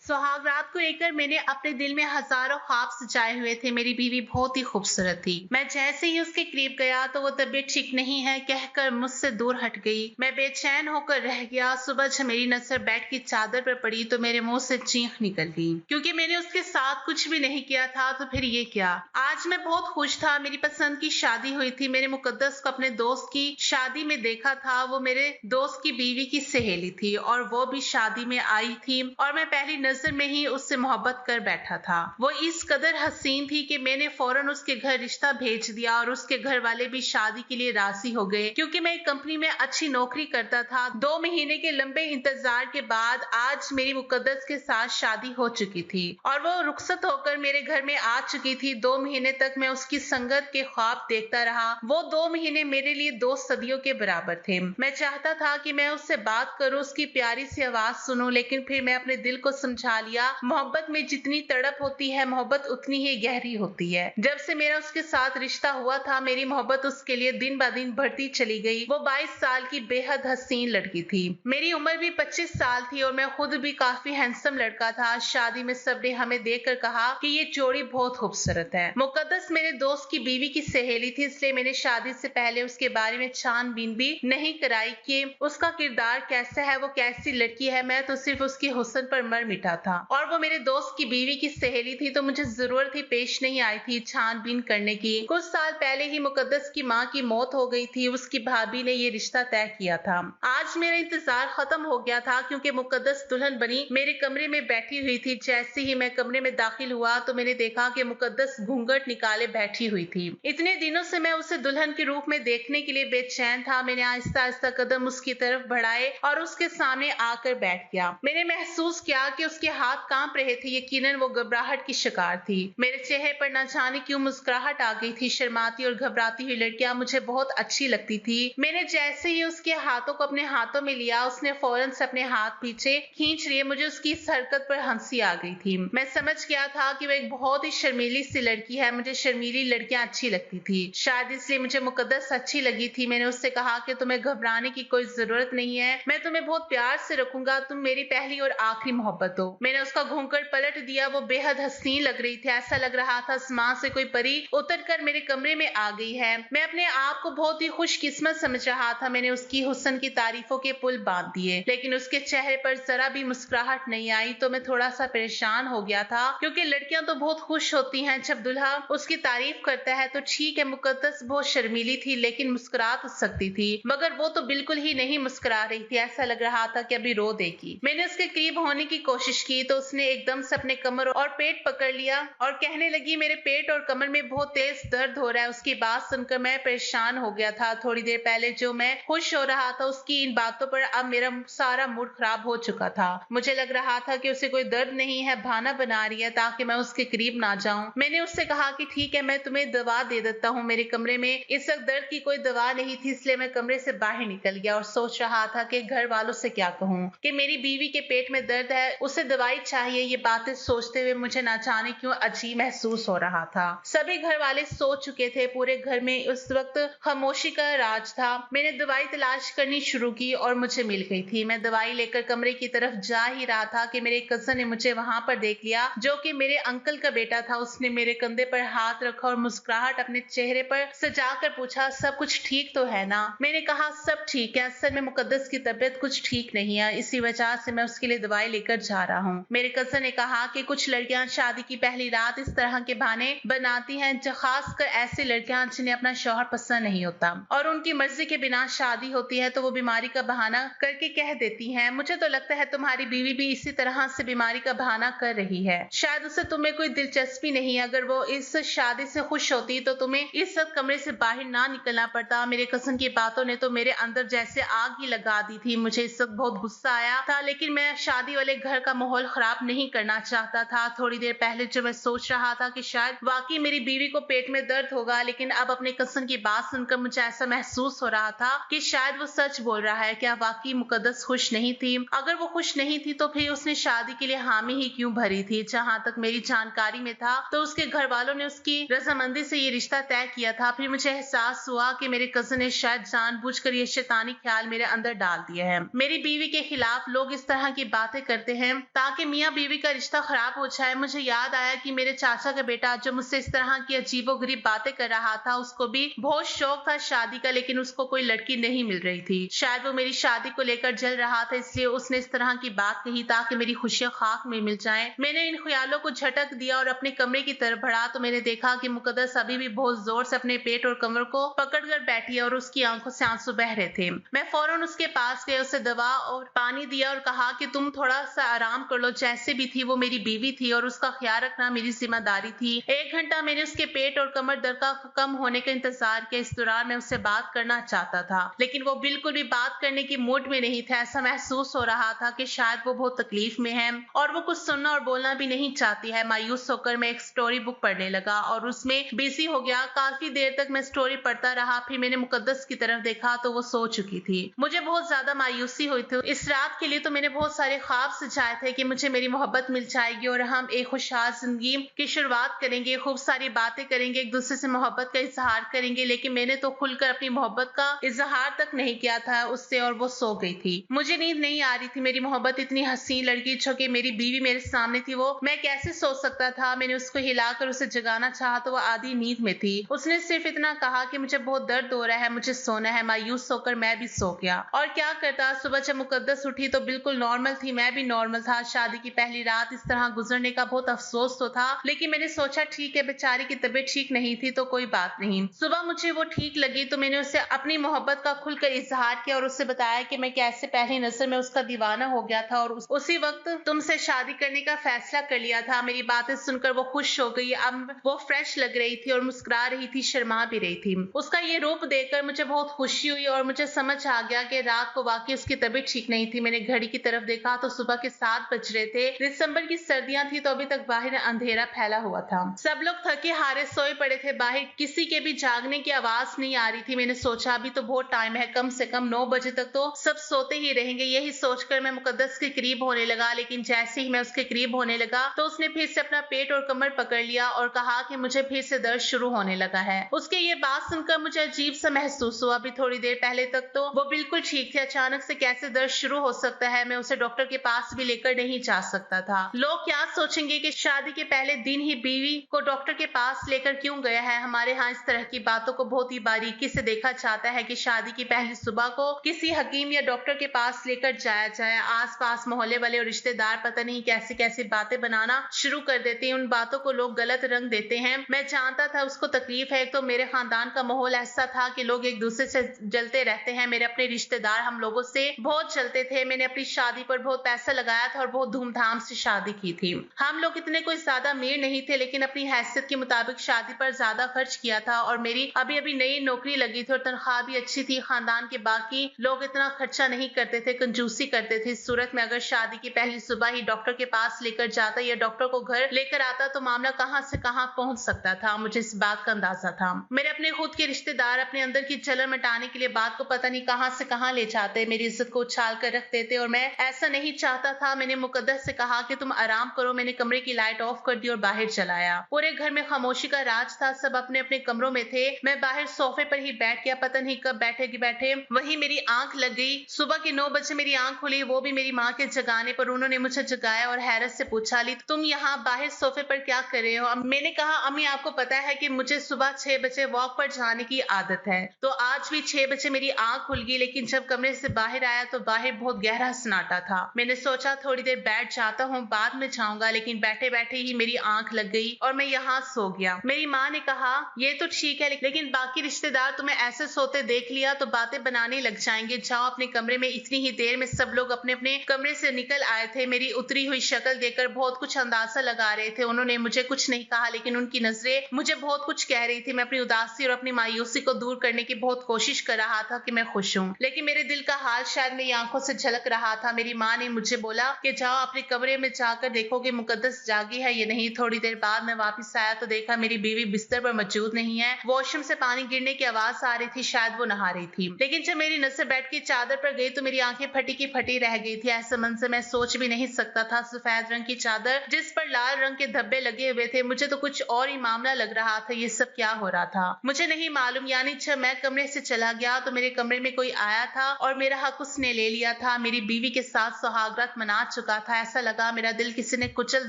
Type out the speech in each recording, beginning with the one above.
सुहाग रात को लेकर मैंने अपने दिल में हजारों ख्वाब सजाए हुए थे। मेरी बीवी बहुत ही खूबसूरत थी। मैं जैसे ही उसके करीब गया तो वो तबीयत ठीक नहीं है कहकर मुझसे दूर हट गई। मैं बेचैन होकर रह गया। सुबह जब मेरी नजर बेड की चादर पर पड़ी तो मेरे मुंह से चीख निकल गई, क्योंकि मैंने उसके साथ कुछ भी नहीं किया था। तो फिर ये क्या। आज मैं बहुत खुश था। मेरी पसंद की शादी हुई थी। मेरे मुकद्दस को अपने दोस्त की शादी में देखा था। वो मेरे दोस्त की बीवी की सहेली थी और वो भी शादी में आई थी और मैं पहली नजर में ही उससे मोहब्बत कर बैठा था। वो इस कदर हसीन थी कि मैंने फौरन उसके घर रिश्ता भेज दिया और उसके घर वाले भी शादी के लिए राजी हो गए, क्योंकि मैं एक कंपनी में अच्छी नौकरी करता था। 2 महीने के लंबे इंतजार के बाद आज मेरी मुकद्दस के साथ शादी हो चुकी थी और वो रुखसत होकर मेरे घर में आ चुकी थी। 2 महीने तक मैं उसकी संगत के ख्वाब देखता रहा। वो 2 महीने मेरे लिए 2 सदियों के बराबर थे। मैं चाहता था कि मैं उससे बात करूं, उसकी प्यारी सी आवाज सुनूं, लेकिन फिर मैं अपने दिल को समझा लिया। मोहब्बत में जितनी तड़प होती है, मोहब्बत उतनी ही गहरी होती है। जब से मेरा उसके साथ रिश्ता हुआ था, मेरी मोहब्बत उसके लिए दिन ब दिन बढ़ती चली गई। वो 22 साल की बेहद हसीन लड़की थी। मेरी उम्र भी 25 साल थी और मैं खुद भी काफी हैंडसम लड़का था। शादी में सबने हमें देखकर कहा कि ये जोड़ी बहुत खूबसूरत है। मुकद्दस मेरे दोस्त की बीवी की सहेली थी, इसलिए मैंने शादी से पहले उसके बारे में छानबीन भी नहीं कराई कि उसका किरदार कैसा है, वो कैसी लड़की है। मैं तो सिर्फ उसकी हुस्न पर मर मिटा था और वो मेरे दोस्त की बीवी की सहेली थी, तो मुझे जरूरत ही पेश नहीं आई थी छानबीन करने की। कुछ साल पहले ही मुकद्दस की माँ की मौत हो गई थी। उसकी भाभी ने ये रिश्ता तय किया था। आज मेरा इंतजार खत्म हो गया था, क्योंकि मुकद्दस दुल्हन बनी मेरे कमरे में बैठी हुई थी। जैसे ही मैं कमरे में दाखिल हुआ तो मैंने देखा कि मुकद्दस घूंघट निकाले बैठी हुई थी। इतने दिनों से मैं उसे दुल्हन के रूप में देखने के लिए बेचैन था। मैंने आहिस्ता आहिस्ता कदम उसकी तरफ बढ़ाए और उसके सामने आकर बैठ गया। मैंने महसूस किया कि उसके हाथ कांप रहे थे। यकीनन वो घबराहट की शिकार थी। मेरे चेहरे पर न जाने क्यों मुस्कुराहट आ गई थी। शर्माती और घबराती हुई लड़कियां मुझे बहुत अच्छी लगती थी। मैंने जैसे ही उसके हाथों को अपने हाथों में लिया, उसने फौरन से अपने हाथ पीछे खींच लिए। मुझे उसकी इस हरकत पर हंसी आ गई थी। मैं समझ गया था कि वो एक बहुत ही शर्मीली सी लड़की है। मुझे शर्मीली लड़कियां अच्छी लगती थी, शायद इसलिए मुझे मुकद्दस अच्छी लगी थी। मैंने उससे कहा कि तुम्हें घबराने की कोई जरूरत नहीं है, मैं तुम्हें बहुत प्यार से रखूंगा। तुम मेरी पहली और आखिरी मोहब्बत हो। मैंने उसका घूंघट पलट दिया। वो बेहद हसीन लग रही थी। ऐसा लग रहा था आसमान से कोई परी उतरकर मेरे कमरे में आ गई है। मैं अपने आप को बहुत ही खुशकिस्मत समझ रहा था। मैंने उसकी हुस्न की तारीफों के पुल बांध दिए, लेकिन उसके चेहरे पर जरा भी मुस्कुराहट नहीं आई। तो मैं थोड़ा सा परेशान हो गया था, क्योंकि लड़कियां तो बहुत खुश होती हैं जब दूल्हा उसकी तारीफ करता है। तो ठीक है, मुकद्दस बहुत शर्मीली थी, लेकिन मुस्कुरा तो सकती थी, मगर वो तो बिल्कुल ही नहीं मुस्कुरा रही थी। ऐसा लग रहा था कि अभी रो देगी। मैंने उसके करीब होने की कोशिश की तो उसने एकदम से अपने कमर और पेट पकड़ लिया और कहने लगी, मेरे पेट और कमर में बहुत तेज दर्द हो रहा है। उसकी बात सुनकर मैं परेशान हो गया था। थोड़ी देर पहले जो मैं खुश हो रहा था, उसकी इन बातों पर अब मेरा सारा मूड खराब हो चुका था। मुझे लग रहा था कि उसे कोई दर्द नहीं है, बहाना बना रही है ताकि मैं उसके करीब ना जाऊं। मैंने उससे कहा कि ठीक है, मैं तुम्हें दवा दे देता हूँ। मेरे कमरे में इस वक्त दर्द की कोई दवा नहीं थी, इसलिए मैं कमरे से बाहर निकल गया और सोच रहा था कि घर वालों से क्या कहूँ कि मेरी बीवी के पेट में दर्द है, उसे दवाई चाहिए। ये बातें सोचते हुए मुझे ना जाने क्यों अजीब महसूस हो रहा था। सभी घर वाले सो चुके थे। पूरे घर में उस वक्त खामोशी का राज था। मैंने दवाई तलाश करनी शुरू की और मुझे मिल गई थी। मैं दवाई लेकर कमरे की तरफ जा ही रहा था कि मेरे कजन ने मुझे वहां पर देख लिया, जो कि मेरे अंकल का बेटा था। उसने मेरे कंधे पर हाथ रखा और मुस्कुराहट अपने चेहरे पर सजाकर पूछा, सब कुछ ठीक तो है ना? मैंने कहा, सब ठीक है। असल में मुकद्दस की तबीयत कुछ ठीक नहीं है, इसी वजह से मैं उसके लिए दवाई लेकर जा रहा हूँ। मेरे कजन ने कहा कि कुछ लड़कियां शादी की पहली रात इस तरह के बहाने बनाती हैं, खासकर ऐसी लड़कियां जिन्हें अपना शौहर पसंद नहीं होता और उनकी मर्जी के बिना शादी होती है, तो वो बीमारी का बहाना करके कह देती हैं। मुझे तो लगता है तुम्हारी बीवी भी इसी तरह से बीमारी का बहाना कर रही है। शायद उसे तुम्हें कोई दिलचस्पी नहीं। अगर वो इस शादी से खुश होती तो तुम्हें इस वक्त कमरे से बाहर ना निकलना पड़ता। मेरे कजन की बातों ने तो मेरे अंदर जैसे आग ही लगा दी थी। मुझे इस वक्त बहुत गुस्सा आया था, लेकिन मैं शादी वाले घर का माहौल खराब नहीं करना चाहता था। थोड़ी देर पहले जो मैं सोच रहा था कि शायद वाकई मेरी बीवी को पेट में दर्द होगा, लेकिन अब अपने कजन की बात सुनकर मुझे ऐसा महसूस हो रहा था कि शायद वो सच बोल रहा है। क्या वाकई मुकद्दस खुश नहीं थी? अगर वो खुश नहीं थी तो फिर उसने शादी के लिए हामी ही क्यों भरी थी? जहां तक मेरी जानकारी में था तो उसके घर वालों ने उसकी रजामंदी से ये रिश्ता तय किया था। फिर मुझे एहसास हुआ कि मेरे कजन ने शायद जानबूझकर ये शैतानी ख्याल मेरे अंदर डाल दिया है। मेरी बीवी के खिलाफ लोग इस तरह की बातें करते हैं ताकि मियाँ बीवी का रिश्ता खराब हो जाए। मुझे याद आया कि मेरे चाचा का बेटा जो मुझसे इस तरह की अजीबोगरीब बातें कर रहा था, उसको भी बहुत शौक था शादी का, लेकिन उसको कोई लड़की नहीं मिल रही थी। शायद वो मेरी शादी को लेकर जल रहा था, इसलिए उसने इस तरह की बात कही ताकि मेरी खुशियां खाक में मिल जाएं। मैंने इन ख्यालों को झटक दिया और अपने कमरे की तरफ बढ़ा तो मैंने देखा कि मुकद्दस अभी भी बहुत जोर से अपने पेट और कमर को पकड़कर बैठी है और उसकी आंखों से आंसू बह रहे थे। मैं फौरन उसके पास गया, उसे दवा और पानी दिया और कहा कि तुम थोड़ा सा आराम कर लो। जैसे भी थी वो मेरी बीवी थी और उसका ख्याल रखना मेरी जिम्मेदारी थी। 1 घंटा मैंने उसके पेट और कमर दर्द का कम होने का इंतजार किया। इस दौरान मैं उससे बात करना चाहता था, लेकिन वो बिल्कुल भी बात करने की मूड में नहीं था। ऐसा महसूस हो रहा था कि शायद वो बहुत तकलीफ में है और वो कुछ सुनना और बोलना भी नहीं चाहती है। मायूस होकर मैं एक स्टोरी बुक पढ़ने लगा और उसमें बिजी हो गया। काफी देर तक मैं स्टोरी पढ़ता रहा। फिर मैंने मुकद्दस की तरफ देखा तो वो सो चुकी थी। मुझे बहुत ज्यादा मायूसी हुई थी। इस रात के लिए तो मैंने बहुत सारे ख्वाब सजाए थे कि मुझे मेरी मोहब्बत मिल जाएगी और हम एक खुशहाल जिंदगी की शुरुआत करेंगे, खूब सारी बातें करेंगे, एक दूसरे से मोहब्बत का इजहार करेंगे। लेकिन मैंने तो खुलकर अपनी मोहब्बत का इजहार तक नहीं किया था उससे और वो सो गई थी। मुझे नींद नहीं आ रही थी। मेरी मोहब्बत इतनी हसीन लड़की जो कि मेरी बीवी मेरे सामने थी, वो मैं कैसे सो सकता था। मैंने उसको हिलाकर उसे जगाना चाहा तो वो आधी नींद में थी। उसने सिर्फ इतना कहा कि मुझे बहुत दर्द हो रहा है, मुझे सोना है। मायूस होकर मैं भी सो गया। और क्या करता, सुबह जब मुकद्दस उठी तो बिल्कुल नॉर्मल थी, मैं भी नॉर्मल था। शादी की पहली रात इस तरह गुजरने का बहुत अफसोस तो था, लेकिन मैंने सोचा ठीक है, बेचारी की तबीयत ठीक नहीं थी तो कोई बात नहीं। सुबह मुझे वो ठीक लगी तो मैंने उससे अपनी मोहब्बत का खुलकर इजहार किया और उससे बताया कि मैं कैसे पहली नजर में उसका दीवाना हो गया था और उसी वक्त तुमसे शादी करने का फैसला कर लिया था। मेरी बातें सुनकर वो खुश हो गई। अब वो फ्रेश लग रही थी और मुस्कुरा रही थी, शर्मा भी रही थी। उसका ये रूप देखकर मुझे बहुत खुशी हुई और मुझे समझ आ गया कि रात को वाकई उसकी तबीयत ठीक नहीं थी। मैंने घड़ी की तरफ देखा तो सुबह के 7 बज रहे थे। दिसंबर की सर्दियां थी तो अभी तक बाहर अंधेरा फैला हुआ था। सब लोग थके हारे सोए पड़े थे। बाहर किसी के भी जागने की आवाज नहीं आ रही थी। मैंने सोचा अभी तो बहुत टाइम है, कम से कम 9 बजे तक तो सब सोते ही रहेंगे। यही सोचकर मैं मुकद्दस के करीब होने लगा, लेकिन जैसे ही मैं उसके करीब होने लगा तो उसने फिर से अपना पेट और कमर पकड़ लिया और कहा कि मुझे फिर से दर्द शुरू होने लगा है। उसके ये बात सुनकर मुझे अजीब सा महसूस हुआ। अभी थोड़ी देर पहले तक तो वो बिल्कुल ठीक थे, अचानक से कैसे दर्द शुरू हो सकता है। मैं उसे डॉक्टर के पास भी लेकर नहीं जा सकता था। लोग क्या सोचेंगे कि शादी के पहले दिन ही बीवी को डॉक्टर के पास लेकर क्यों गया है। हमारे यहाँ इस तरह की बातों को बहुत ही बारीकी से देखा जाता है कि शादी की पहली सुबह को किसी हकीम या डॉक्टर के पास लेकर जाया जाए। आस पास मोहल्ले वाले और रिश्तेदार पता नहीं कैसी कैसी बातें बनाना शुरू कर देते हैं। उन बातों को लोग गलत रंग देते हैं। मैं जानता था उसको तकलीफ है। एक तो मेरे खानदान का माहौल ऐसा था कि लोग एक दूसरे से जलते रहते हैं। मेरे अपने रिश्तेदार हम लोगों से बहुत जलते थे। मैंने अपनी शादी पर बहुत पैसा लगाया था और बहुत धूमधाम से शादी की थी। हम लोग इतने कोई ज्यादा अमीर नहीं थे, लेकिन अपनी हैसियत के मुताबिक शादी पर ज्यादा खर्च किया था और मेरी अभी अभी नई नौकरी लगी थी और तनख्वाह भी अच्छी थी। खानदान के बाकी लोग इतना खर्चा नहीं करते थे, कंजूसी करते थे। इस सूरत में अगर शादी की पहली सुबह ही डॉक्टर के पास लेकर जाता या डॉक्टर को घर लेकर आता तो मामला कहां से कहां पहुंच सकता था। मुझे इस बात का अंदाजा था। मेरे अपने खुद के रिश्तेदार अपने अंदर की जलन मिटाने के लिए बात को पता नहीं कहां से कहां ले जाते, मेरी इज्जत को उछाल कर रख देते और मैं ऐसा नहीं चाहता था। मैंने मुकद्दस से कहा कि तुम आराम करो। मैंने कमरे की लाइट ऑफ कर दी और बाहर चलाया। पूरे घर में खामोशी का राज था। सब अपने अपने कमरों में थे। मैं बाहर सोफे पर ही बैठ गया। पता नहीं कब बैठे बैठे वही मेरी आंख लग गई। सुबह के 9 बजे मेरी आंख खुली, वो भी मेरी माँ के जगाने पर। उन्होंने मुझे जगाया और हैरत से पूछा, ली तुम यहाँ बाहर सोफे पर क्या कर रहे हो। मैंने कहा अम्मी आपको पता है कि मुझे सुबह 6 बजे वॉक पर जाने की आदत है, तो आज भी 6 बजे मेरी आंख खुल गई। लेकिन जब कमरे से बाहर आया तो बाहर बहुत गहरा सन्नाटा था। मैंने सोचा थोड़ी देर बैठ जाता हूँ, बाद में जाऊंगा, लेकिन बैठे बैठे ही मेरी आंख लग गई और मैं यहाँ सो गया। मेरी माँ ने कहा ये तो ठीक है, लेकिन बाकी रिश्तेदार तुम्हें ऐसे सोते देख लिया तो बातें बनाने लग जाएंगे। जाओ अपने कमरे में। इतनी ही देर में सब लोग अपने अपने कमरे से निकल आए थे। मेरी उतरी हुई शक्ल देखकर बहुत कुछ अंदाजा लगा रहे थे। उन्होंने मुझे कुछ नहीं कहा, लेकिन उनकी नजरें मुझे बहुत कुछ कह रही थी। मैं अपनी उदासी और अपनी मायूसी को दूर करने की बहुत कोशिश कर रहा था कि मैं खुश हूँ, लेकिन मेरे दिल का हाल शायद मेरी आंखों से झलक रहा था। मेरी माँ ने मुझे बोला कि जाओ अपने कमरे में जाकर देखो कि मुकद्दस जागी है या नहीं। थोड़ी देर बाद मैं वापस आया तो देखा मेरी बीवी बिस्तर पर मौजूद नहीं है। वॉशरूम से पानी गिरने की आवाज आ रही थी, शायद वो नहा रही थी। लेकिन जब मेरी नजर बेड की चादर पर गई तो मेरी आंखें फटी की फटी रह गई थी। ऐसा मंजर मैं सोच भी नहीं सकता था। सफेद रंग की चादर जिस पर लाल रंग के धब्बे लगे हुए थे। मुझे तो कुछ और ही मामला लग रहा था। ये सब क्या हो रहा था मुझे नहीं मालूम। यानी जब मैं कमरे से चला गया तो मेरे कमरे में कोई आया था और मेरा हक उसने ले लिया था। मेरी बीवी के साथ सुहागरात मना चुका चुका था। ऐसा लगा मेरा दिल किसी ने कुचल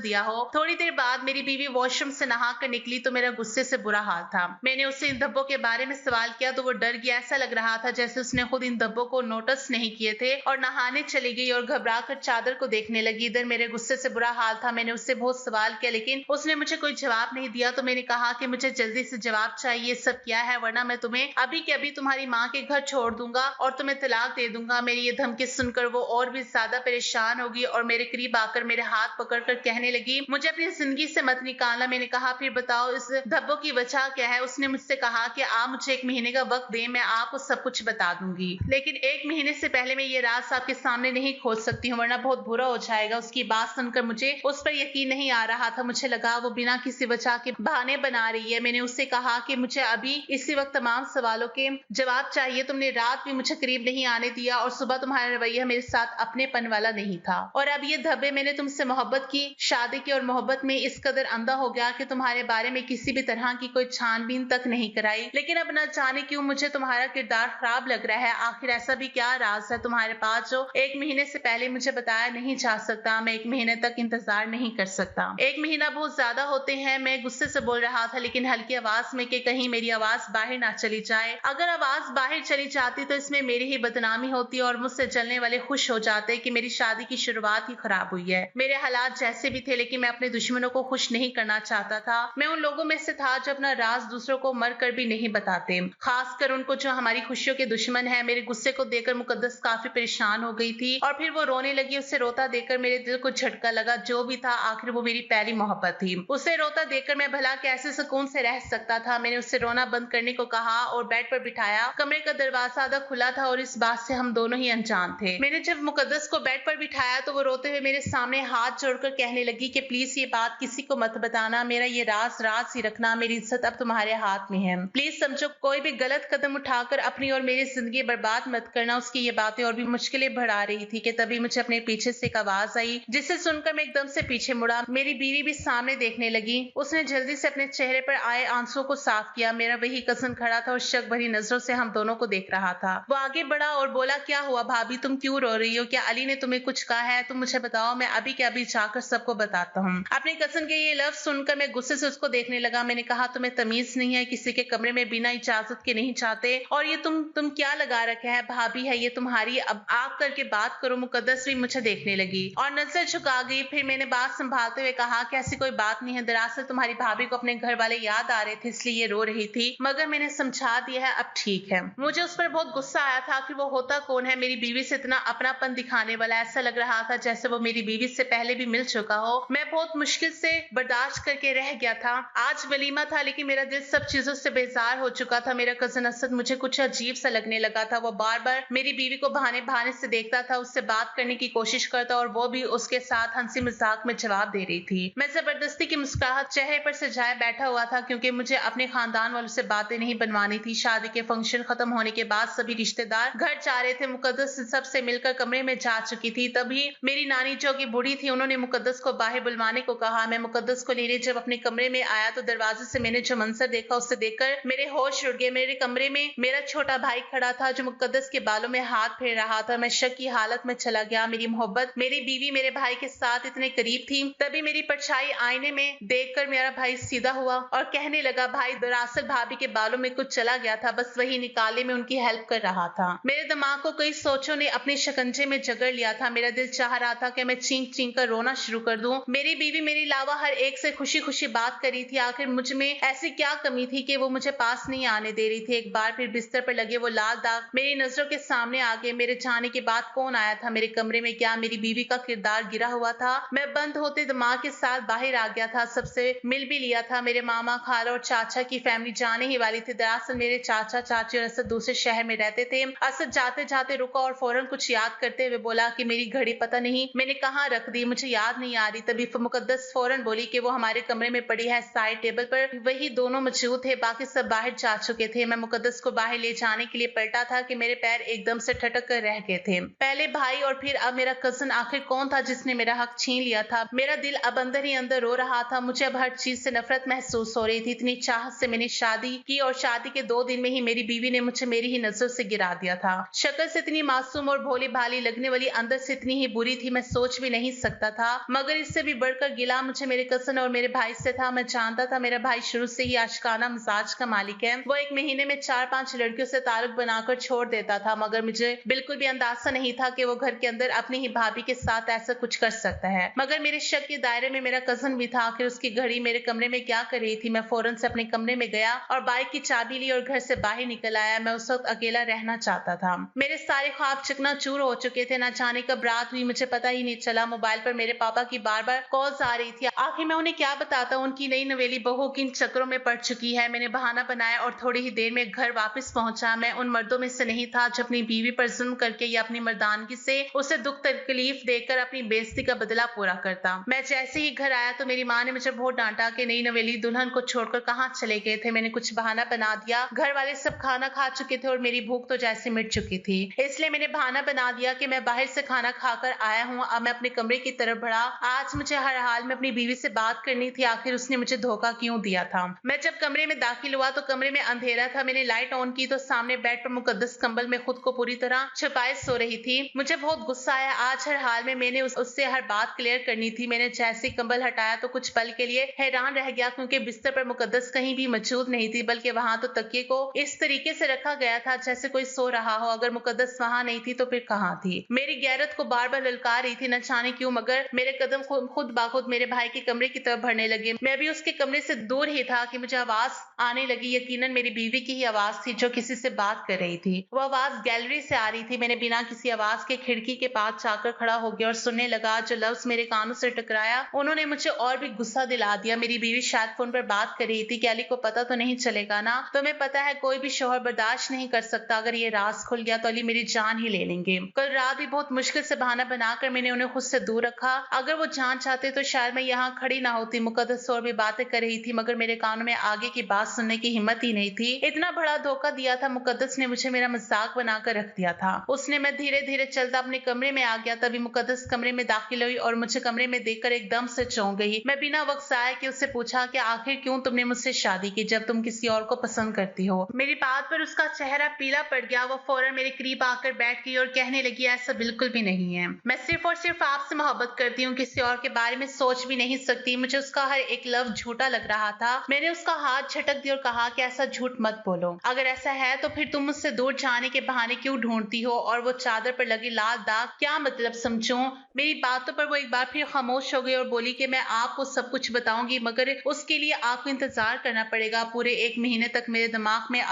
दिया हो। थोड़ी देर बाद मेरी बीवी वॉशरूम से नहा कर निकली तो मेरा गुस्से से बुरा हाल था। मैंने उससे इन धब्बों के बारे में सवाल किया तो वो डर गया। ऐसा लग रहा था जैसे उसने खुद इन धब्बों को नोटिस नहीं किए थे और नहाने चली गई और घबरा कर चादर को देखने लगी। इधर मेरे गुस्से से बुरा हाल था। मैंने उससे बहुत सवाल किया लेकिन उसने मुझे कोई जवाब नहीं दिया। तो मैंने कहा कि मुझे जल्दी से जवाब चाहिए, सब क्या है, वरना मैं तुम्हें अभी के अभी तुम्हारी माँ के घर छोड़ दूंगा और तुम्हें तलाक दे दूंगा। मेरी ये धमकी सुनकर वो और भी ज्यादा परेशान होगी और मेरे करीब आकर मेरे हाथ पकड़कर कहने लगी, मुझे अपनी जिंदगी से मत निकालना। मैंने कहा फिर बताओ इस धब्बों की वजह क्या है। उसने मुझसे कहा कि आप मुझे 1 महीने का वक्त दें, मैं आपको सब कुछ बता दूंगी, लेकिन 1 महीने से पहले मैं ये राज आपके सामने नहीं खोल सकती हूँ वरना बहुत बुरा हो जाएगा। उसकी बात सुनकर मुझे उस पर यकीन नहीं आ रहा था। मुझे लगा वो बिना किसी वजह के बहाने बना रही है। मैंने उससे कहा कि मुझे अभी इसी वक्त तमाम सवालों के जवाब चाहिए। तुमने रात भी मुझे करीब नहीं आने दिया और सुबह तुम्हारा रवैया मेरे साथ अपनेपन वाला नहीं था। और अब ये धब्बे, मैंने तुमसे मोहब्बत की, शादी की और मोहब्बत में इस कदर अंधा हो गया कि तुम्हारे बारे में किसी भी तरह की कोई छानबीन तक नहीं कराई। लेकिन अब न जाने क्यों मुझे तुम्हारा किरदार खराब लग रहा है। आखिर ऐसा भी क्या राज है तुम्हारे पास जो 1 महीने से पहले मुझे बताया नहीं जा सकता। मैं 1 महीने तक इंतजार नहीं कर सकता। 1 महीना बहुत ज्यादा होते हैं। मैं गुस्से से बोल रहा था लेकिन हल्की आवाज में कि कहीं मेरी आवाज बाहर ना चली जाए। अगर आवाज बाहर चली जाती तो इसमें मेरी ही बदनामी होती और मुझसे जलने वाले खुश हो जाते कि मेरी शादी की शुरुआत ही खराब हुई है। मेरे हालात जैसे भी थे लेकिन मैं अपने दुश्मनों को खुश नहीं करना चाहता था। मैं उन लोगों में से था जो अपना राज दूसरों को मर कर भी नहीं बताते, खासकर उनको जो हमारी खुशियों के दुश्मन है। मेरे गुस्से को देखकर मुकद्दस काफी परेशान हो गई थी और फिर वो रोने लगी। उसे रोता देखकर मेरे दिल को झटका लगा। जो भी था आखिर वो मेरी पहली मोहब्बत थी। उसे रोता देखकर मैं भला कैसे सुकून से रह सकता था। मैंने उससे रोना बंद करने को कहा और बेड पर बिठाया। कमरे का दरवाजा आधा खुला था और इस बात से हम दोनों ही अनजान थे। मैंने जब मुकद्दस को बेड पर बिठाया तो वो रोते हुए मेरे सामने हाथ जोड़कर कहने लगी कि प्लीज ये बात किसी को मत बताना, मेरा ये राज राज ही रखना, मेरी इज्जत अब तुम्हारे हाथ में है। प्लीज समझो, कोई भी गलत कदम उठाकर अपनी और मेरी जिंदगी बर्बाद मत करना। उसकी ये बातें और भी मुश्किलें बढ़ा रही थी कि तभी मुझे अपने पीछे से एक आवाज आई जिसे सुनकर मैं एकदम से पीछे मुड़ा। मेरी बीवी भी सामने देखने लगी। उसने जल्दी से अपने चेहरे पर आए आंसुओं को साफ किया। मेरा वही कजन खड़ा था और शक भरी नजरों से हम दोनों को देख रहा था। वो आगे बढ़ा और बोला, क्या हुआ भाभी, तुम क्यों रो रही हो? क्या अली ने तुम्हें कुछ कहा है? तुम मुझे बताओ, मैं अभी के अभी जाकर सबको बताता हूँ। अपने कजन के ये लफ्ज सुनकर मैं गुस्से से उसको देखने लगा। मैंने कहा, तुम्हें तमीज नहीं है, किसी के कमरे में बिना इजाजत के नहीं जाते। और ये तुम क्या लगा रखा है? भाभी है ये तुम्हारी, अब आप करके बात करो। मुकद्दस भी मुझे देखने लगी और नजर झुका गई। फिर मैंने बात संभालते हुए कहा कि ऐसी कोई बात नहीं है, दरअसल तुम्हारी भाभी को अपने घर वाले याद आ रहे थे इसलिए ये रो रही थी, मगर मैंने समझा दिया है, अब ठीक है। मुझे उस पर बहुत गुस्सा आया था कि वो होता कौन है मेरी बीवी से इतना अपनापन दिखाने वाला। ऐसा लग रहा था जैसे वो मेरी बीवी से पहले भी मिल चुका हो। मैं बहुत मुश्किल से बर्दाश्त करके रह गया था। आज वलीमा था लेकिन मेरा दिल सब चीजों से बेजार हो चुका था। मेरा कजन असद मुझे कुछ अजीब सा लगने लगा था। वो बार बार मेरी बीवी को बहाने बहाने से देखता था, उससे बात करने की कोशिश करता और वो भी उसके साथ हंसी मजाक में जवाब दे रही थी। मैं जबरदस्ती की मुस्कुराहट चेहरे पर सजाए बैठा हुआ था क्योंकि मुझे अपने खानदान वालों से बातें नहीं बनवानी थी। शादी के फंक्शन खत्म होने के बाद सभी रिश्तेदार घर जा रहे थे। मुकद्दस सबसे मिलकर कमरे में जा चुकी थी। तभी मेरी नानी जो की बूढ़ी थी, उन्होंने मुकद्दस को बाहर बुलवाने को कहा। मैं मुकद्दस को लेने जब अपने कमरे में आया तो दरवाजे से मैंने जो मंजर देखा उससे देखकर मेरे होश उड़ गए। मेरे कमरे में मेरा छोटा भाई खड़ा था जो मुकद्दस के बालों में हाथ फेर रहा था। मैं शक की हालत में चला गया। मेरी मोहब्बत, मेरी बीवी मेरे भाई के साथ इतने करीब थी। तभी मेरी परछाई आईने में देखकर मेरा भाई सीधा हुआ और कहने लगा, भाई दरअसल भाभी के बालों में कुछ चला गया था, बस वही निकालने में उनकी हेल्प कर रहा था। मेरे दिमाग को कई सोचों ने अपने शिकंजे में जकड़ लिया था। मेरा दिल चाह रहा था कि मैं चीख चीख कर रोना शुरू कर दूं। मेरी बीवी मेरे अलावा हर एक से खुशी खुशी बात कर रही थी। आखिर मुझ में ऐसी क्या कमी थी कि वो मुझे पास नहीं आने दे रही थी। एक बार फिर बिस्तर पर लगे वो लाल दाग मेरी नजरों के सामने आ गए। मेरे जाने के बाद कौन आया था मेरे कमरे में? क्या मेरी बीवी का किरदार गिरा हुआ था? मैं बंद होते दिमाग के साथ बाहर आ गया था। सबसे मिल भी लिया था। मेरे मामा, खाला और चाचा की फैमिली जाने ही वाली थी। दरअसल मेरे चाचा चाची और असद दूसरे शहर में रहते थे। असद जाते जाते रुका और फौरन कुछ याद करते हुए बोला कि मेरी घड़ी पता नहीं मैंने कहाँ रख दी, मुझे याद नहीं आ रही। तभी मुकद्दस फौरन बोली कि वो हमारे कमरे में पड़ी है साइड टेबल पर। वही दोनों मौजूद थे, बाकी सब बाहर जा चुके थे। मैं मुकद्दस को बाहर ले जाने के लिए पलटा था कि मेरे पैर एकदम से ठटक कर रह गए थे। पहले भाई और फिर अब मेरा कजन, आखिर कौन था जिसने मेरा हक छीन लिया था? मेरा दिल अब अंदर ही अंदर रो रहा था। मुझे अब हर चीज से नफरत महसूस हो रही थी। इतनी चाहत से मैंने शादी की और शादी के 2 दिन में ही मेरी बीवी ने मुझे मेरी ही नजर से गिरा दिया था। शक्ल से इतनी मासूम और भोली भाली लगने वाली, अंदर से इतनी ही बुरी थी मैं सोच भी नहीं सकता था, मगर इससे भी बढ़कर गिला मुझे मेरे कजन और मेरे भाई से था। मैं जानता था मेरा भाई शुरू से ही आशिकाना मिजाज का मालिक है। वो एक महीने में 4-5 लड़कियों से ताल्लुक बनाकर छोड़ देता था, मगर मुझे बिल्कुल भी अंदाजा नहीं था कि वो घर के अंदर अपनी ही भाभी के साथ ऐसा कुछ कर सकता है। मगर मेरे शक के दायरे में मेरा कजन भी था। आखिर उसकी घड़ी मेरे कमरे में क्या कर रही थी? मैं फौरन से अपने कमरे में गया और बाइक की चाबी ली और घर से बाहर निकल आया। मैं उस वक्त अकेला रहना चाहता था। मेरे सारे ख्वाब चकनाचूर हो चुके थे। ना जाने कब रात हुई मुझे पता ही नहीं चला। मोबाइल पर मेरे पापा की बार-बार कॉल्स आ रही थी। आखिर मैं उन्हें क्या बताता, उनकी नई नवेली बहू किन चक्करों में पड़ चुकी है। मैंने बहाना बनाया और थोड़ी ही देर में घर वापस पहुंचा। मैं उन मर्दों में से नहीं था जो अपनी बीवी पर जुल्म करके या अपनी मर्दानगी से उसे दुख तकलीफ देकर अपनी बेइज्जती का बदला पूरा करता। मैं जैसे ही घर आया तो मेरी माँ ने मुझे बहुत डांटा कि नई नवेली दुल्हन को छोड़कर कहाँ चले गए थे। मैंने कुछ बहाना बना दिया। घर वाले सब खाना खा चुके थे और मेरी भूख तो जैसे मिट चुकी थी, इसलिए मैंने बहाना बना दिया कि मैं बाहर से खाना खाकर आया हूँ। अब मैं अपने कमरे की तरफ बढ़ा। आज मुझे हर हाल में अपनी बीवी से बात करनी थी। आखिर उसने मुझे धोखा क्यों दिया था? मैं जब कमरे में दाखिल हुआ तो कमरे में अंधेरा था। मैंने लाइट ऑन की तो सामने बेड पर मुकद्दस कंबल में खुद को पूरी तरह छुपाए सो रही थी। मुझे बहुत गुस्सा आया। आज हर हाल में मैंने उससे हर बात क्लियर करनी थी। मैंने जैसे कंबल हटाया तो कुछ पल के लिए हैरान रह गया, क्योंकि बिस्तर पर मुकद्दस कहीं भी मौजूद नहीं थी, बल्कि वहां तो तकिए को इस तरीके से रखा गया था जैसे कोई सो रहा हो। अगर मुकद्दस वहां नहीं थी तो फिर कहाँ थी? मेरी गैरत को बार बार ललकार रही थी। न जाने क्यों, मगर मेरे कदम खुद बाखुद मेरे भाई के कमरे की तरफ बढ़ने लगे। मैं भी उसके कमरे से दूर ही था कि मुझे आवाज आने लगी। यकीनन मेरी बीवी की ही आवाज थी जो किसी से बात कर रही थी। वो आवाज गैलरी से आ रही थी। मैंने बिना किसी आवाज के खिड़की के पास जाकर खड़ा हो गया और सुनने लगा। जो लफ्ज मेरे कानों से टकराया उन्होंने मुझे और भी गुस्सा दिला दिया। मेरी बीवी शायद फोन पर बात कर रही थी कि अली को पता तो नहीं चलेगा ना? तुम्हें पता है कोई भी शौहर बर्दाश्त नहीं कर सकता। अगर ये राज खुल गया तो अली मेरी जान ही ले लेंगे। कल रात भी बहुत मुश्किल से बहाना बनाकर मैंने उन्हें खुद से दूर रखा। अगर वो जान चाहते तो शायद मैं यहाँ खड़ी ना होती। मुकद्दस और भी बातें कर रही थी, मगर मेरे कानों में आगे की बात सुनने की हिम्मत ही नहीं थी। इतना बड़ा धोखा दिया था मुकद्दस ने मुझे। मेरा मजाक बनाकर रख दिया था उसने। मैं धीरे धीरे चलता अपने कमरे में आ गया। तभी मुकद्दस कमरे में दाखिल हुई और मुझे कमरे में देखकर एकदम से चौंक गई। मैं बिना वक्त जाए कि उससे पूछा कि आखिर क्यों तुमने मुझसे शादी की जब तुम किसी और को पसंद करती हो? मेरी बात पर उसका चेहरा पीला पड़ गया। वो फौरन मेरे करीब आकर बैठ गई और कहने लगी, ऐसा बिल्कुल भी नहीं है। मैं सिर्फ और सिर्फ आपसे मोहब्बत करती हूँ, किसी और के बारे में सोच भी नहीं सकती। मुझे उसका हर एक लफ्ज झूठा लग रहा था। मैंने उसका हाथ झटक दिया और कहा कि ऐसा झूठ मत बोलो। अगर ऐसा है तो फिर तुम मुझसे दूर जाने के बहाने क्यों ढूंढती हो? और वो चादर पर लगी लाल दाग क्या मतलब समझूं? मेरी बातों पर वो एक बार फिर खामोश हो गई और बोली कि मैं आपको सब कुछ बताऊंगी, मगर उसके लिए आपको इंतजार करना पड़ेगा। पूरे 1 महीने तक मेरे दिमाग में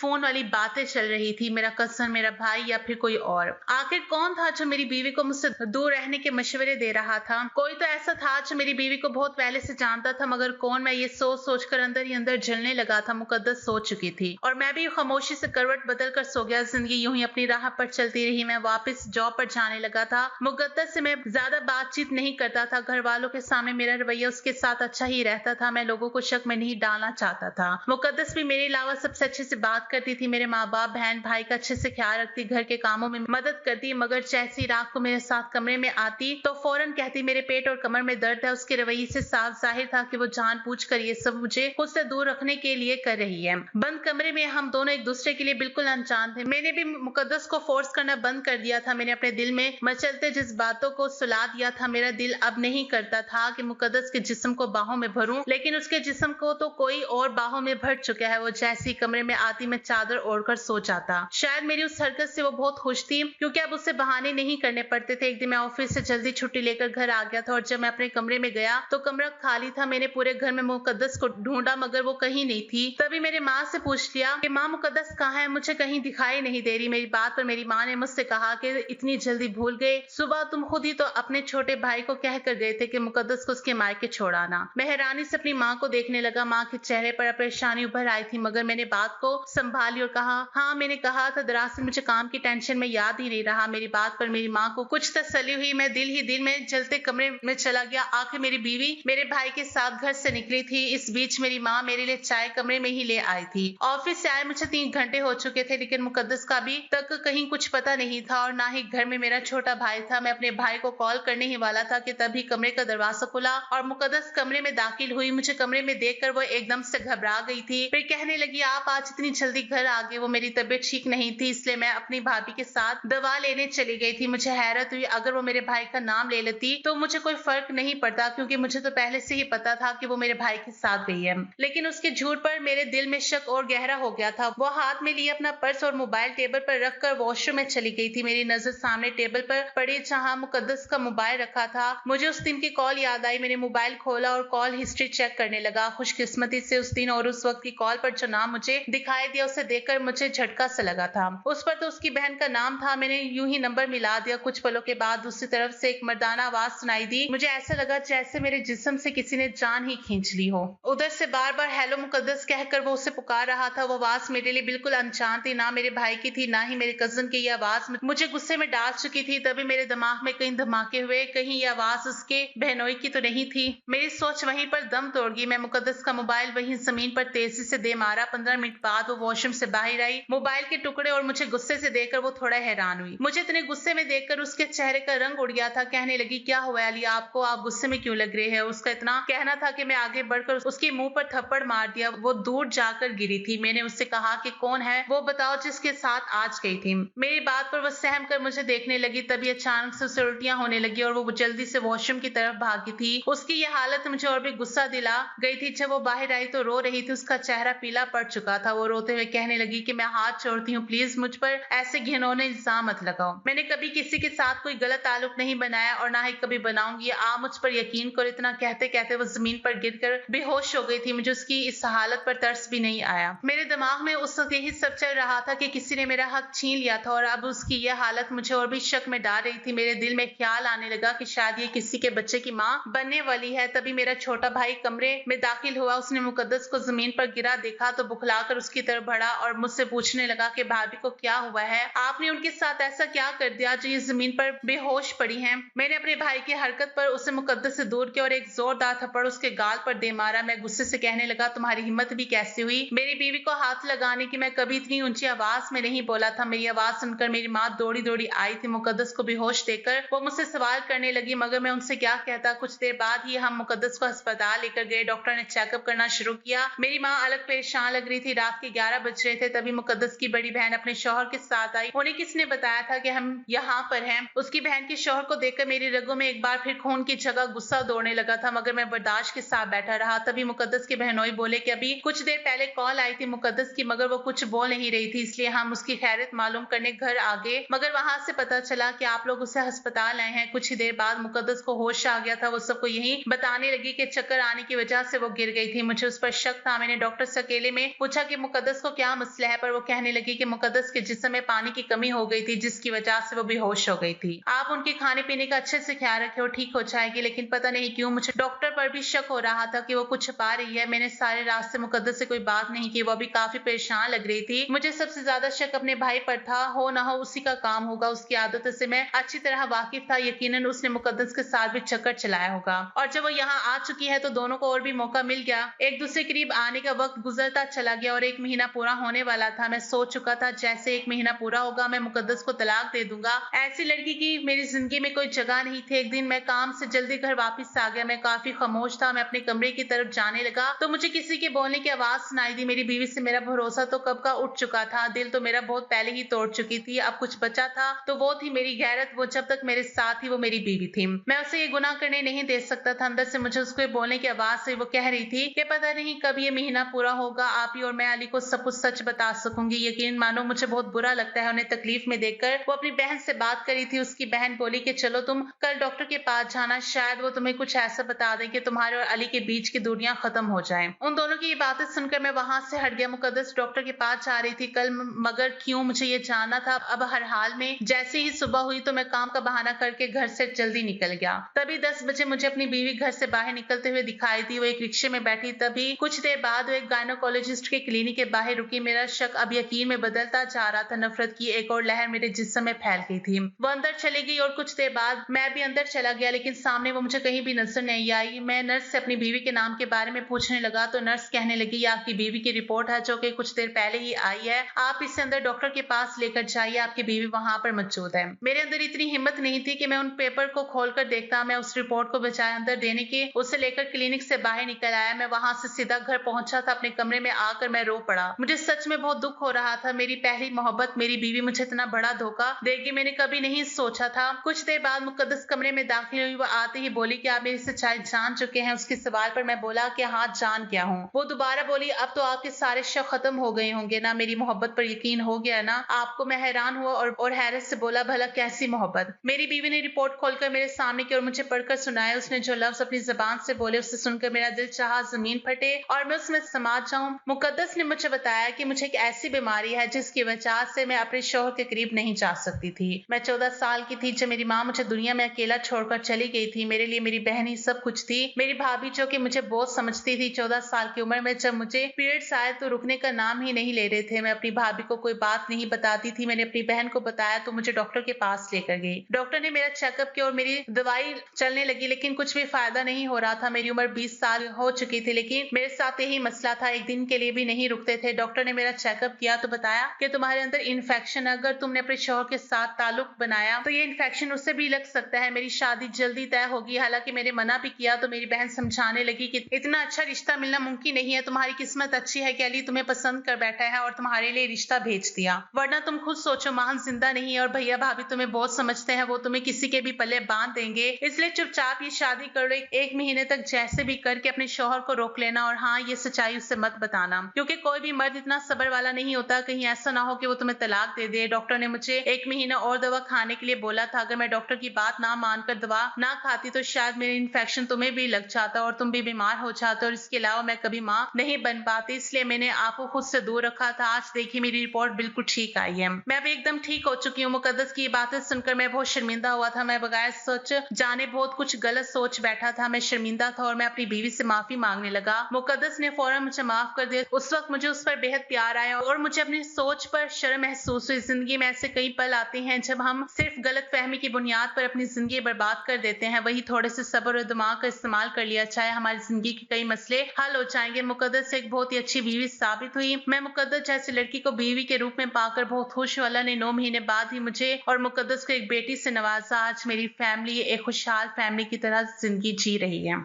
फोन वाली बातें चल रही थी। मेरा कजन, मेरा भाई या फिर कोई और। आखिर कौन था जो मेरी बीवी को मुझसे दूर रहने के मशवरे दे रहा था? कोई तो ऐसा था जो मेरी बीवी को बहुत पहले से जानता था, मगर कौन? मैं ये सोच सोचकर अंदर ही अंदर जलने लगा था। मुकद्दस सो चुकी थी और मैं भी खामोशी से करवट बदल कर सो गया। जिंदगी यूं ही अपनी राह पर चलती रही। मैं वापस जॉब पर जाने लगा था। मुकद्दस से मैं ज्यादा बातचीत नहीं करता था। घर वालों के सामने मेरा रवैया उसके साथ अच्छा ही रहता था। मैं लोगों को शक में नहीं डालना चाहता था। मुकद्दस भी मेरे अलावा सबसे अच्छे से बात करती थी। मेरे माँ बाप, बहन भाई का अच्छे से ख्याल रखती, घर के कामों में मदद करती, मगर जैसी रात को मेरे साथ कमरे में आती तो फौरन कहती मेरे पेट और कमर में दर्द है। उसके रवैये से साफ जाहिर था कि वो जानबूझकर ये सब मुझे खुद से दूर रखने के लिए कर रही है। बंद कमरे में हम दोनों एक दूसरे के लिए बिल्कुल अनजान थे। मैंने भी मुकद्दस को फोर्स करना बंद कर दिया था। मैंने अपने दिल में मचलते जज्बातों को सुला दिया था। मेरा दिल अब नहीं करता था कि मुकद्दस के जिस्म को बाहों में भरूं, लेकिन उसके जिस्म को तो कोई और बाहों में भर चुका है। वो जैसी कमरे में आती मैं चादर ओढ़कर सो जाता। शायद मेरी उस हरकत से वो बहुत खुश थी, क्योंकि अब उससे बहाने नहीं करने पड़ते थे। एक दिन मैं ऑफिस से जल्दी छुट्टी लेकर घर आ गया था और जब मैं अपने कमरे में गया तो कमरा खाली था। मैंने पूरे घर में मुकद्दस को ढूंढा, मगर वो कहीं नहीं थी। तभी मेरी माँ से पूछ लिया कि माँ मुकद्दस कहाँ है? मुझे कहीं दिखाई नहीं दे रही। मेरी बात पर मेरी माँ ने मुझसे कहा कि इतनी जल्दी भूल गए? सुबह तुम खुद ही तो अपने छोटे भाई को कह कर गए थे कि मुकद्दस को उसके मायके छोड़ाना। मैं हैरानी से अपनी माँ को देखने लगा। माँ के चेहरे पर परेशानी उभर आई थी, मगर मैंने बात को संभाली और कहा, हाँ मैंने कहा था, दरअसल मुझे काम की टेंशन में याद ही नहीं रहा। मेरी बात पर मेरी माँ को कुछ तसल्ली हुई। मैं दिल ही दिल में जलते कमरे में चला गया। आखिर मेरी बीवी मेरे भाई के साथ घर से निकली थी। इस बीच मेरी माँ मेरे लिए चाय कमरे में ही ले आई थी। ऑफिस से आए मुझे 3 घंटे हो चुके थे, लेकिन मुकद्दस का अभी तक कहीं कुछ पता नहीं था और ना ही घर में मेरा छोटा भाई था। मैं अपने भाई को कॉल करने ही वाला था कि तभी कमरे का दरवाजा खुला और मुकद्दस कमरे में दाखिल हुई। मुझे कमरे में देखकर वो एकदम से घबरा गई थी। फिर कहने लगी, आप आज इतनी जल्दी घर आ गए? वो मेरी तबीयत ठीक नहीं थी, इसलिए मैं अपनी भाभी के साथ दवा लेने चली गई थी। मुझे हैरत हुई, अगर वो मेरे भाई का नाम ले लेती तो मुझे कोई फर्क नहीं पड़ता, क्योंकि मुझे तो पहले से ही पता था कि वो मेरे भाई के साथ गई है। लेकिन उसके झूठ पर मेरे दिल में शक और गहरा हो गया था। वो हाथ में लिए अपना पर्स और मोबाइल टेबल पर रखकर वॉशरूम में चली गई थी। मेरी नजर सामने टेबल पर पड़ी जहां मुकद्दस का मोबाइल रखा था। मुझे उस दिन की कॉल याद आई। मैंने मोबाइल खोला और कॉल हिस्ट्री चेक करने लगा। खुशकिस्मती से उस दिन और उस वक्त की कॉल पर जो नाम मुझे दिखाई दिया उसे देखकर मुझे झटका सा लगा था। उस पर तो उसकी बहन का नाम था। मैंने यूं ही नंबर मिला दिया। कुछ पलों के बाद दूसरी तरफ से एक मर्दाना आवाज सुनाई दी। मुझे ऐसा लगा जैसे मेरे जिस्म से किसी ने जान ही खींच ली हो। उधर से बार बार हेलो मुकद्दस कहकर वो उसे पुकार रहा था। वो आवाज मेरे लिए बिल्कुल अनजान थी, ना मेरे भाई की थी ना ही मेरे कजन की। ये आवाज मुझे गुस्से में डाल चुकी थी। तभी मेरे दिमाग में कहीं धमाके हुए, कहीं ये आवाज उसके बहनोई की तो नहीं थी। मेरी सोच वहीं पर दम तोड़ गई। मैं मुकद्दस का मोबाइल वहीं जमीन पर तेजी से दे मारा। 15 मिनट बाद वो वॉशरूम से बाहर आई, मोबाइल के टुकड़े और मुझे गुस्से से देखकर वो थोड़ा हैरान हुई। मुझे इतने गुस्से में देखकर उसके चेहरे का रंग उड़ गया था। कहने लगी, क्या हुआ अली आपको, आप गुस्से में क्यों लग रहे हैं? उसका इतना कहना था कि मैं आगे बढ़कर उसके मुंह पर थप्पड़ मार दिया। वो दूर जाकर गिरी थी। मैंने उससे कहा कि कौन है वो बताओ जिसके साथ आज गई थी। मेरी बात पर वो सहम कर मुझे देखने लगी। तभी अचानक से उसे उल्टियां होने लगी और वो जल्दी से वॉशरूम की तरफ भागी थी। उसकी ये हालत मुझे और भी गुस्सा दिला गई थी। जब वो बाहर आई तो रो रही थी। उसका चेहरा पीला पड़ चुका था। वो रोते हुए कहने लगी कि मैं हाथ छोड़ती हूँ, प्लीज मुझ पर ऐसे घिनौने इल्जाम मत लगाओ। मैंने कभी किसी के साथ कोई गलत ताल्लुक नहीं बनाया और ना ही कभी बनाऊंगी। आप मुझ पर यकीन करो। इतना कहते कहते वो जमीन पर गिरकर बेहोश हो गई थी। मुझे उसकी इस हालत पर तरस भी नहीं आया। मेरे दिमाग में उस वक्त यही सब चल रहा था कि किसी ने मेरा हक छीन लिया था और अब उसकी यह हालत मुझे और भी शक में डाल रही थी। मेरे दिल में ख्याल आने लगा कि शायद ये किसी के बच्चे की माँ बनने वाली है। तभी मेरा छोटा भाई कमरे में दाखिल हुआ। उसने मुकद्दस को जमीन पर गिरा देखा तो बुखलाकर उसकी तरफ बढ़ा और मुझसे पूछने लगा कि भाभी को क्या हुआ है, आपने उनके साथ ऐसा क्या कर दिया जो ये जमीन पर बेहोश पड़ी हैं? मैंने अपने भाई की हरकत पर उसे मुकद्दस से दूर किया और एक जोरदार थप्पड़ उसके गाल पर दे मारा। मैं गुस्से से कहने लगा, तुम्हारी हिम्मत भी कैसी हुई मेरी बीवी को हाथ लगाने की? मैं कभी इतनी ऊंची आवाज में नहीं बोला था। मेरी आवाज सुनकर मेरी माँ दौड़ी दौड़ी आई थी। मुकद्दस को बेहोश देखकर वो मुझसे सवाल करने लगी, मगर मैं उनसे क्या कहता। कुछ देर बाद ही हम मुकद्दस को अस्पताल लेकर गए। डॉक्टर ने चेकअप करना शुरू किया। मेरी माँ अलग परेशान लग रही थी। रात के 11 बज रहे थे। तभी मुकद्दस की बड़ी बहन अपने शौहर के साथ आई। उन्हें किसने बताया था कि हम यहाँ पर हैं? उसकी बहन के शौहर को देखकर मेरी रगों में एक बार फिर खून की जगह गुस्सा दौड़ने लगा था, मगर मैं बर्दाश्त के साथ बैठा रहा। तभी मुकद्दस के बहनोई बोले कि अभी कुछ देर पहले कॉल आई थी मुकद्दस की, मगर वो कुछ बोल नहीं रही थी, इसलिए हम उसकी खैरियत मालूम करने घर आ गए। मगर वहां से पता चला कि आप लोग उसे अस्पताल लाए हैं। कुछ ही देर बाद मुकद्दस को होश आ गया था। वो सबको यही बताने लगी कि चक्कर आने की वजह से वो गिर गई थी। मुझे उस पर शक था। मैंने डॉक्टर से अकेले में पूछा कि मुकद्दस को क्या मसला है, पर वो कहने लगी कि मुकद्दस के जिस्म में पानी की कमी हो गई थी, जिसकी वजह से वो बेहोश हो गई थी। आप उनके खाने पीने का अच्छे से ख्याल रखें और ठीक हो जाएगी। लेकिन पता नहीं क्यों मुझे डॉक्टर पर भी शक हो रहा था कि वो कुछ छुपा रही है। मैंने सारे रास्ते मुकद्दस से कोई बात नहीं की। वो भी काफी परेशान लग रही थी। मुझे सबसे ज्यादा शक अपने भाई पर था। हो ना हो उसी का काम होगा। उसकी आदतों से मैं अच्छी तरह वाकिफ था। यकीनन उसने मुकद्दस के साथ भी चक्कर चलाया होगा और जब वो यहाँ आ चुकी है तो दोनों को और भी मौका मिल गया। एक दूसरे करीब आने का वक्त गुजरता चला गया और 1 महीना पूरा होने वाला था। मैं सोच चुका था जैसे 1 महीना पूरा होगा मैं मुकद्दस को तलाक दे दूंगा। ऐसी लड़की की मेरी जिंदगी में कोई जगह नहीं थी। एक दिन मैं काम से जल्दी घर वापस आ गया। मैं काफी खामोश था। मैं अपने कमरे की तरफ जाने लगा तो मुझे किसी के बोलने की आवाज सुनाई दी। मेरी बीवी से मेरा भरोसा तो कब का उठ चुका था। दिल तो मेरा बहुत पहले ही तोड़ चुकी थी। अब कुछ बचा था तो वो थी मेरी गैरत। वो जब तक मेरे साथ थी वो मेरी बीवी थी। मैं उसे ये गुनाह करने नहीं दे सकता था। अंदर से मुझे उसको बोलने की आवाज से वो कह रही थी कि पता नहीं कब ये महीना पूरा होगा, आप ही और मैं अली को सब कुछ सच बता सकूंगी। यकीन मानो मुझे बहुत बुरा लगता है उन्हें तकलीफ में देखकर। वो अपनी बहन से बात करी थी। उसकी बहन बोली कि चलो तुम कल डॉक्टर के पास जाना, शायद वो तुम्हें कुछ ऐसा बता दें कि तुम्हारे और अली के बीच की दूरियां खत्म हो जाएं। उन दोनों की ये बातें सुनकर मैं वहां से हट गया। मुकद्दस डॉक्टर के पास जा रही थी कल, मगर क्यों मुझे ये जानना था। अब हर हाल में जैसे ही सुबह हुई तो मैं काम का बहाना करके घर से जल्दी निकल गया। तभी 10 बजे मुझे अपनी बीवी घर से बाहर निकलते हुए दिखाई दी। वो एक रिक्शे में बैठी। तभी कुछ देर बाद वो एक गायनोकोलॉजिस्ट के क्लिनिक के बाहर रुकी। मेरा शक अब यकीन में बदलता जा रहा था। नफरत की एक और लहर मेरे जिस्म में फैल गई थी। वो अंदर चली गई और कुछ देर बाद मैं भी अंदर चला गया, लेकिन सामने वो मुझे कहीं भी नजर नहीं आई। मैं नर्स से अपनी बीवी के नाम के बारे में पूछने लगा तो नर्स कहने लगी, ये आपकी बीवी की रिपोर्ट है जो कि कुछ देर पहले ही आई है। आप इसे अंदर डॉक्टर के पास लेकर जाइए, आपकी बीवी वहां पर मौजूद है। मेरे अंदर इतनी हिम्मत नहीं थी कि मैं उन पेपर को खोलकर देखता। मैं उस रिपोर्ट को बजाय अंदर देने के उसे लेकर क्लिनिक से बाहर निकल आया। मैं वहां से सीधा घर पहुंचा था। अपने कमरे में आकर मैं रो पड़ा। मुझे सच में बहुत दुख हो रहा था। मेरी पहली मोहब्बत मेरी बीवी मुझे इतना बड़ा धोखा देगी मैंने कभी नहीं सोचा पूछा था। कुछ देर बाद मुकद्दस कमरे में दाखिल हुई। वो आते ही बोली कि आप मेरी सच्चाई जान चुके हैं। उसके सवाल पर मैं बोला कि हाँ, जान क्या हूँ। वो दोबारा बोली, अब तो आपके सारे शक खत्म हो गए होंगे ना, मेरी मोहब्बत पर यकीन हो गया ना आपको। मैं हैरान हुआ और हैरत से बोला, भला कैसी मोहब्बत? मेरी बीवी ने रिपोर्ट खोलकर मेरे सामने की और मुझे पढ़कर सुनाया। उसने जो लफ्ज अपनी जबान से बोले उसे सुनकर मेरा दिल चाहा जमीन फटे और मैं उसमें समा जाऊं। मुकद्दस ने मुझे बताया कि मुझे एक ऐसी बीमारी है जिसकी वजह से मैं अपने शौहर के करीब नहीं जा सकती थी। मैं 14 साल की थी जब मेरी माँ मुझे दुनिया में अकेला छोड़कर चली गई थी। मेरे लिए मेरी बहन ही सब कुछ थी। मेरी भाभी जो कि मुझे बहुत समझती थी, 14 साल की उम्र में जब मुझे पीरियड्स आए तो रुकने का नाम ही नहीं ले रहे थे। मैं अपनी भाभी को कोई बात नहीं बताती थी। मैंने अपनी बहन को बताया तो मुझे डॉक्टर के पास लेकर गई। डॉक्टर ने मेरा चेकअप किया और मेरी दवाई चलने लगी, लेकिन कुछ भी फायदा नहीं हो रहा था। मेरी उम्र 20 साल हो चुकी थी, लेकिन मेरे साथ यही मसला था, एक दिन के लिए भी नहीं रुकते थे। डॉक्टर ने मेरा चेकअप किया तो बताया कि तुम्हारे अंदर इन्फेक्शन, अगर तुमने अपने शौहर के साथ ताल्लुक बनाया तो ये इन्फेक्शन उससे भी लग सकता है। मेरी शादी जल्दी तय होगी। हालांकि मैंने मना भी किया तो मेरी बहन समझाने लगी कि इतना अच्छा रिश्ता मिलना मुमकिन नहीं है। तुम्हारी किस्मत अच्छी है कि अली तुम्हें पसंद कर बैठा है और तुम्हारे लिए रिश्ता भेज दिया, वरना तुम खुद सोचो, महान जिंदा नहीं है और भैया भाभी तुम्हें बहुत समझते हैं, वो तुम्हें किसी के भी पल्ले बांध देंगे। इसलिए चुपचाप ये शादी कर लो। एक महीने तक जैसे भी करके अपने शौहर को रोक लेना और हाँ, ये सच्चाई उससे मत बताना, क्योंकि कोई भी मर्द इतना सब्र वाला नहीं होता, कहीं ऐसा ना हो कि वो तुम्हें तलाक दे दे। डॉक्टर ने मुझे 1 महीना और दवा खाने के लिए बोला था। अगर मैं डॉक्टर की बात ना मानकर दवा ना खाती तो शायद मेरे इन्फेक्शन तुम्हें भी लग जाता और तुम भी बीमार हो जाते और इसके अलावा मैं कभी माँ नहीं बन पाती। इसलिए मैंने आपको खुद से दूर रखा था। आज देखिए मेरी रिपोर्ट बिल्कुल ठीक आई है। मैं अब एकदम ठीक हो चुकी हूँ। मुकद्दस की बातें सुनकर मैं बहुत शर्मिंदा हुआ था। मैं बगैर सोच जाने बहुत कुछ गलत सोच बैठा था। मैं शर्मिंदा था और मैं अपनी बीवी से माफी मांगने लगा। मुकद्दस ने फौरन मुझे माफ कर दिया। उस वक्त मुझे उस पर बेहद प्यार आया और मुझे अपनी सोच पर शर्म महसूस हुई। जिंदगी में ऐसे कई पल आते हैं जब हम सिर्फ गलत फहमी की बुनियाद पर अपनी जिंदगी बर्बाद कर देते हैं। वही थोड़े से सब्र और दिमाग का इस्तेमाल कर लिया जाए, हमारी जिंदगी के कई मसले हल हो जाएंगे। मुकद्दस एक बहुत ही अच्छी बीवी साबित हुई। मैं मुकद्दस जैसी लड़की को बीवी के रूप में पाकर बहुत खुश हूं। अल्लाह ने 9 महीने बाद ही मुझे और मुकद्दस को एक बेटी से नवाजा। आज मेरी फैमिली एक खुशहाल फैमिली की तरह जिंदगी जी रही है।